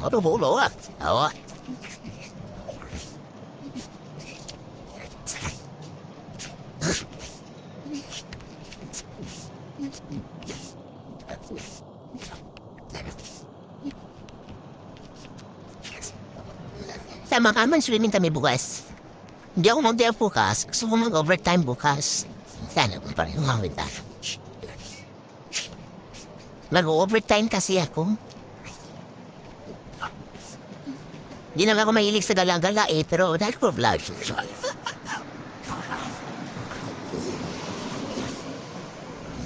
Ano mo, no? Oo. Tama ka man, swimming kami bukas. Hindi ako mag-day bukas. Gusto ko mag-overtime bukas. Sana ko pa rin umawita. Mag-overtime kasi ako. Di naman ako mahilig sa gala-gala eh, pero dahil ko vlog.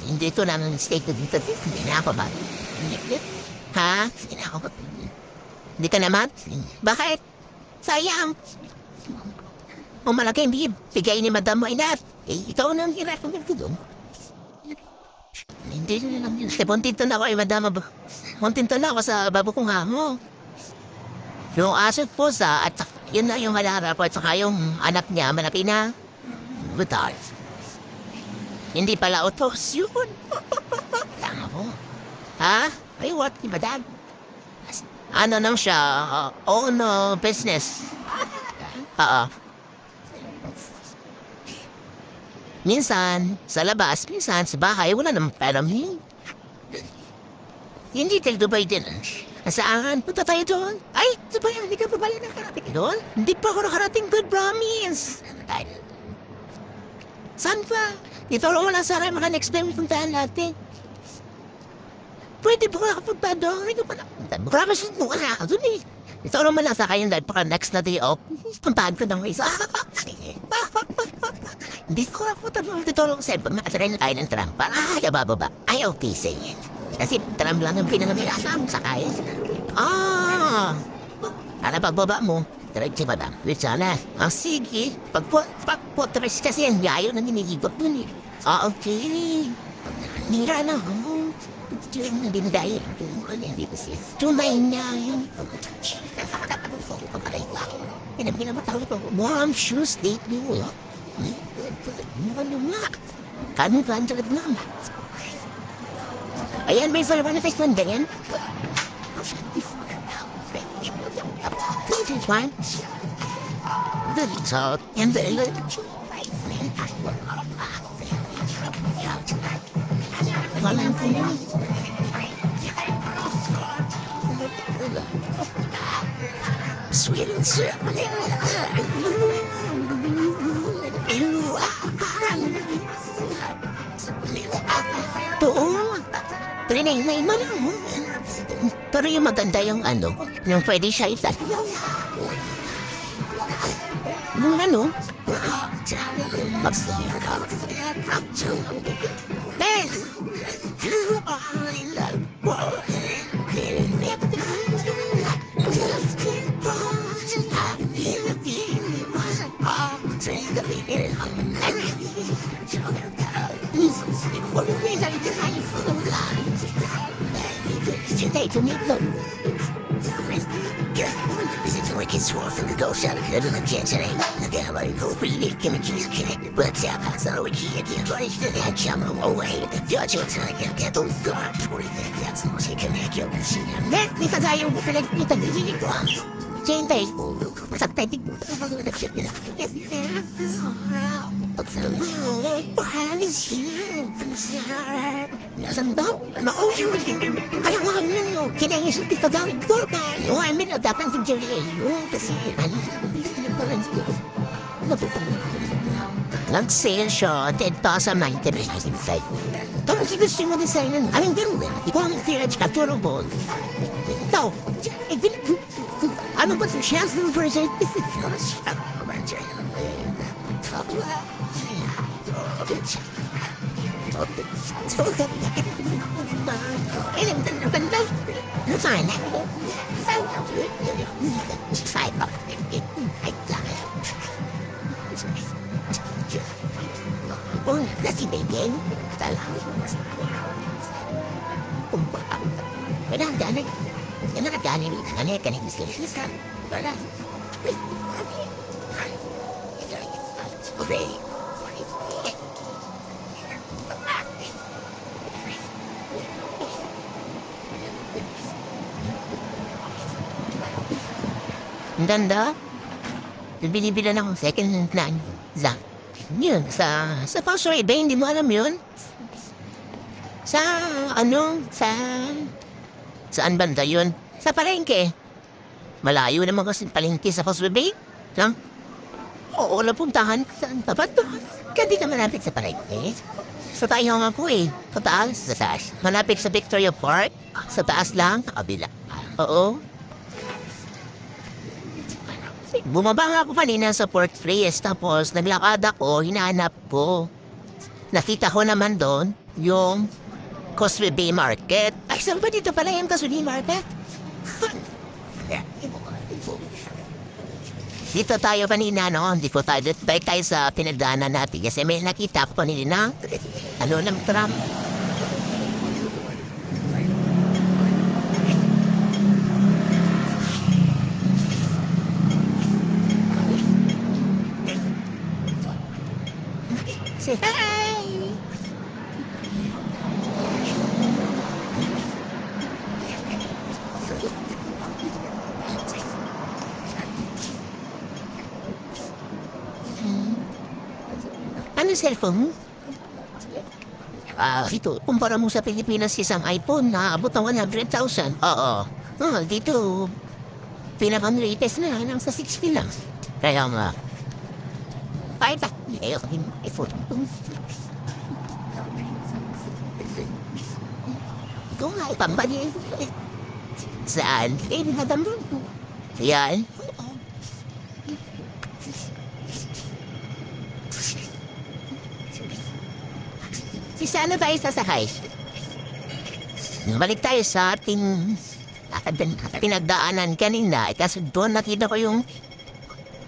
Hindi ko naman stay ko dito. Hindi na ako ba? Ha? Hindi na ako ba? Hindi ka naman? Bakit? Sayang. Kung malaki hindi bigay ni Madam mo enough. Eh, ikaw nang hirap ng doon. Hindi na lang yun. Puntinto na ako eh, Madam. Puntinto na ako sa babo kong hamo. Yung aso po at yun na yung malarap at saka yung anak niya malaki na. Butar. Hindi pala utos yun. Tama po. Ha? Ay, what? Di ba, Dad? Ano nang siya? Own business. Oo. Minsan, sa labas, minsan sa bahay, wala namang paraming. Hindi tayo Dubai din. Saan? Punta tayo doon? Ay, Dubai, hindi ka pa pala nakarating doon? Hindi pa ako nakarating doon, promise. Saan pa? Dito lang wala sana maka next time puntahan natin. Pwede ba nakapunta doon? Hindi ko pa nakapunta. Promise mo ka na doon eh. Ito naman lang sa kayo dahil paka next na day off. Puntahan ko ng isa. Hindi ko nakapunta doon. Dito lang sa matry na tayo ng tram. Para bababa. Ay, okay sige. Kasi tram lang ang pinanamilasam sa kayo. Para pagbaba mo, direct si Madam. Wait sana. Sige. Pagpotres kasi ang yayo na ninigigot dun eh. Okay. Nira na ako. Hindi na dinadaya. Hindi ko siya. Tunay niya yun. Pinabinamatawag ko. Mom, shoes, date mo. Ano nga? Kano ba ang talad naman? Ayan, may follow-up face man ganyan. This is one. This is out. And then, walang pinag. Sweet and sweet. Doon. Trinay mo na. Pero yung maganda yung ano, yung pwede siya itat. Yung ano? Ben! Today to meet them. It's worth the ghost out of the cancer. Again, I go really give me cheese cake. But yeah, that's all we can get. Right, then jump away. Judge your time, get those guards for it. That's what you can make your machine. Let me tell you, let me tell you. Jane Day. Sakit. Nasandok? Mauyo. Ayaw nga nyo. Kinaisip kita gawin ko ka. Yung amin na dapat si Jerry. Kasi nag-sale siya 10,095. Tapos gusto mo din sa'yo nun. Anong gano'n? Ikaw ang tirage ka, turbo. Ito. Ano ba sa chance ng version? Fine. Oh, nasi baby. Wala, dali. Yan na kadali. Ano yan, kanig gusto. Wala. Okay. Ang ganda. Binibilan ako second hand lang. Yun, sa Passoy Bay, hindi mo alam yun? Sa, saan banda yun? Sa palengke. Malayo naman kasi palengke sa Passoy Bay. Lang? Oo, napuntahan. Saan pa ba ito? Kaya di ka malapit sa palengke. Sa tayo nga po eh. Sa taas, sa taas. Malapit sa Victoria Park. Sa taas lang, kabila. Oo. Bumaba nga ako kanina sa Port Reyes, tapos naglakad ako, hinahanap ko. Nakita ko naman doon yung Causeway Bay Market. Ay, saan ba dito pala yung Causeway Bay Market? Dito tayo kanina, no? Hindi ko tayo, balik tayo sa pinagdaanan natin. Kasi may nakita ko kanina, ng tram. Say hi! Ano cellphone? Ito, kumpara mo sa Pilipinas isang iPhone na abot ng 100,000. Oo. Dito, pinaka-latest na lang sa 60 lang. Kaya nga, kahit iPhone. Ikaw nga, ipambali. Saan? Nadam mo. Yan. Saan na tayo sasakay? Balik tayo sa ating pinagdaanan kanina. Kasi doon nakita ko yung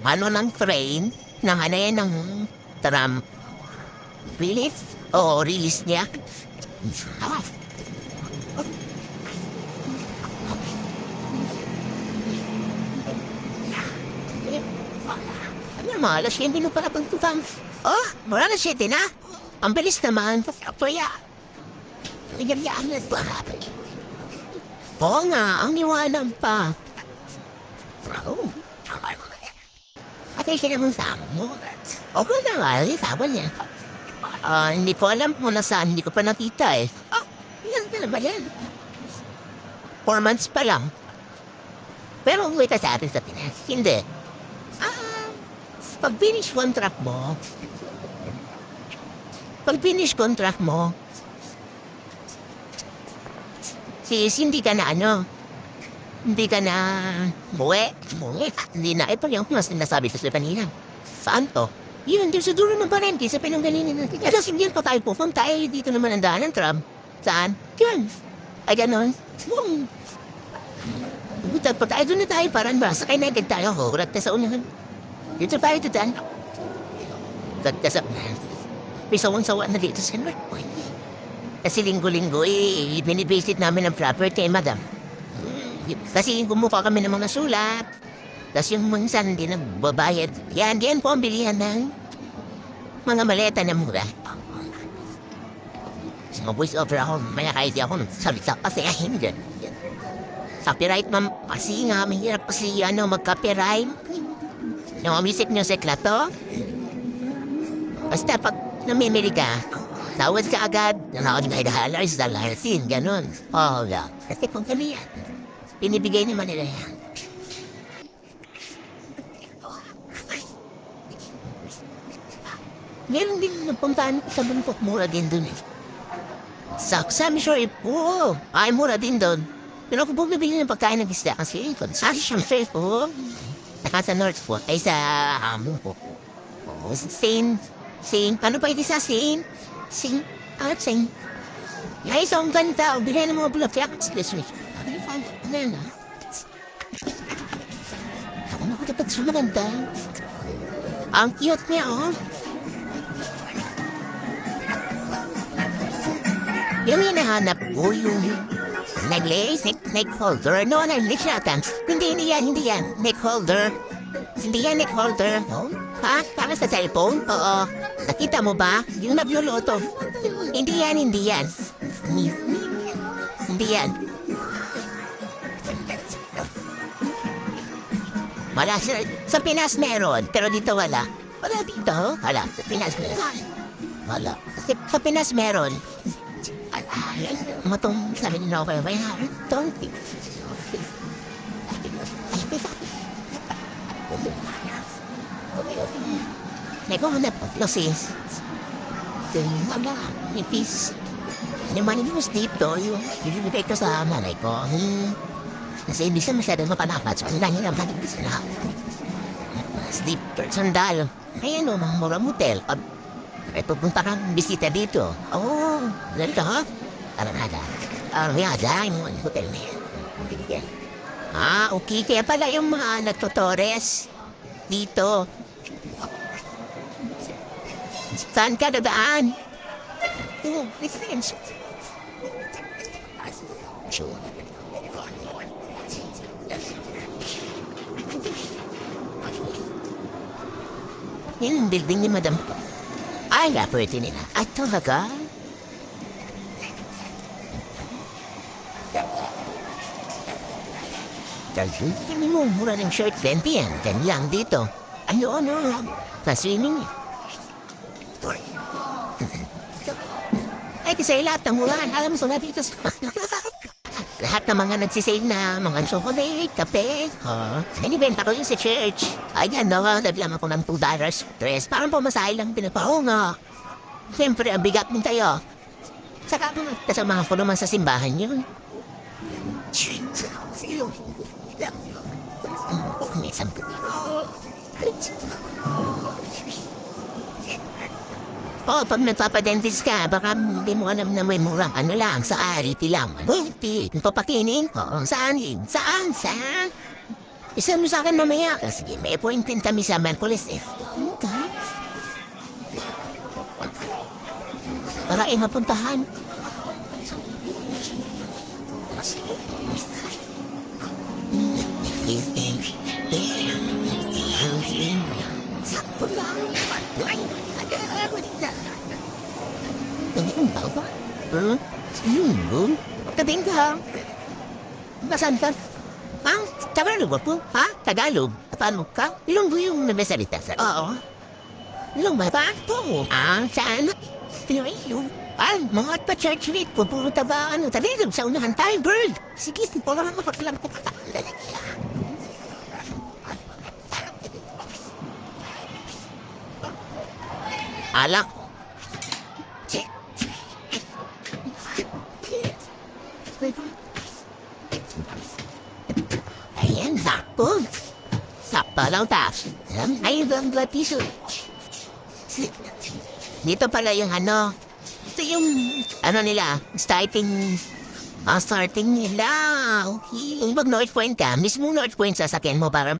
ng train ng tram. Release? Oo, release niya. Mga alas 7 na para pagtutang. Oh, mga alas 7 na. Ang bilis naman. Kaya, nagyayaan na ito. Oo nga, ang iwanan pa. Bro, atay siya naman sa mo. Okay na nga, sabi niya. Hindi ko alam kung nasaan, hindi ko pa nakita eh. Yan na ba yan? 4 months pa lang. Pero uwi ka sa atin sa Pinas. Hindi. Pag finish contract mo, hindi ka na hindi ka na muwi. Hindi na, ito yung mas sinasabi ko sa kanina. Saan to? Yun, doon sa dulo ng barangay, sa pinanggalinin natin. Alas, hindi pa tayo pupunta, dito naman ang daan ng tram. Saan? Yun. Ay, ganon. Butag pa tayo, doon na tayo, parang ba? Sakay na agad tayo, hurat na sa unahan. Dito tayo, tutan. Tagkasap na. May sawang-sawa na dito sa North Point. Kasi linggo-linggo, binibisit namin ang property, madam. Kasi kumuha kami ng mga sulat. Tapos yung minsan, hindi nagbabayad. Yan po ang bilihan ng mga maleta na mura. Sa voice over ako, maya kahit ako salita kasi hindi. Copyright, ma'am. Kasi nga, mahirap kasi mag-copyright. Yung music na to. Basta pag namimili ka, tawad ka agad. Nanood na $1, ganun. Oo lang. Kasi kung kami yan, pinibigay naman nila yan. Meron din napuntahan ko sa bundok, mura din dun eh. Sa Samshore po, ay mura din dun. Pero kung bumibili ng pagkain ng isda kasi, sa Samshore po, saka sa North po, ay sa Hamon po. Saint, ano pa ito sa Saint? Saint. Ay, so ang ganda, bilhin ng mga bulaklak. Excuse me. Ano yan ah? Ako nakatapag sa maganda. Ang cute niya oh. Yung hinahanap ko yung nag-lace, neck holder. No, nag-lace yata. Hindi yan. Neck holder. Hindi yan neck holder. No? Ha? Para sa cellphone? Oo. Nakita mo ba? Yung nagluluto. Hindi yan. Hindi yan. Wala sa Pinas meron, pero dito wala. Wala dito? Wala. Sa Pinas meron. Wala. Sa Pinas meron. Matong sabi nila ako ba yan? Don't think. Naghahanap ko sis. Wala. Nipis. Yung manibus dito, yung ibigay ko sa malay ko. Kasi hindi siya masyadong mapanapat. So, ang lang yun ang manibus na. Sleeper, sandal. Ayan o, mga murang motel. Ay, pupunta kang bisita dito. Oo, ganito ha? Aranada. Aranada, yung hotel na yan. Okay. Kaya pala yung mga nagtutores dito. Saan ka dadaan? Listen. Yan ang building ni Madam. Ay, pwede nila. Ay, talaga? Hindi mo, mura ng shirt, 20 yan. 10 lang dito. Ano? Ka-swimming. Ay, kasi lahat ng murahan. Alam mo, so dito sa... Lahat ng mga nagsisave na mga chocolate, kape. Inibenta ko yun sa church. Ayan, naglam ako ng $2 dress. Parang pumasahe lang pinapaho nga. Siyempre, ang bigat din tayo. Saka ako kasamahan ko naman sa simbahan yun. Pag nagpapadentist ka, baka hindi mo alam na may murang ano lang, sa ariti lang. Buti, papakinin ko. Saan? Isa mo sa akin mamaya. Sige, may appointment kami sa Merkulis eh. Okay. Para mapuntahan. Tabing ka. Nasaan ka? Tagalog po? Tagalog? Paano ka? Ilong mo yung namesalita sa... Oo. Ilong ba? Paano? Saan? Mga pa-church rate po. Pumunta ba? Tagalog sa unahan tayo, bird. Sige, wala nga mapaglang ko. Alak. Ayan, sakto. Sakto lang taas. Ay, ang tiso. Dito pala yung ano. Ito yung, nila, starting nila. Okay. Pag North Point ka, mismo North Point sasakyan mo para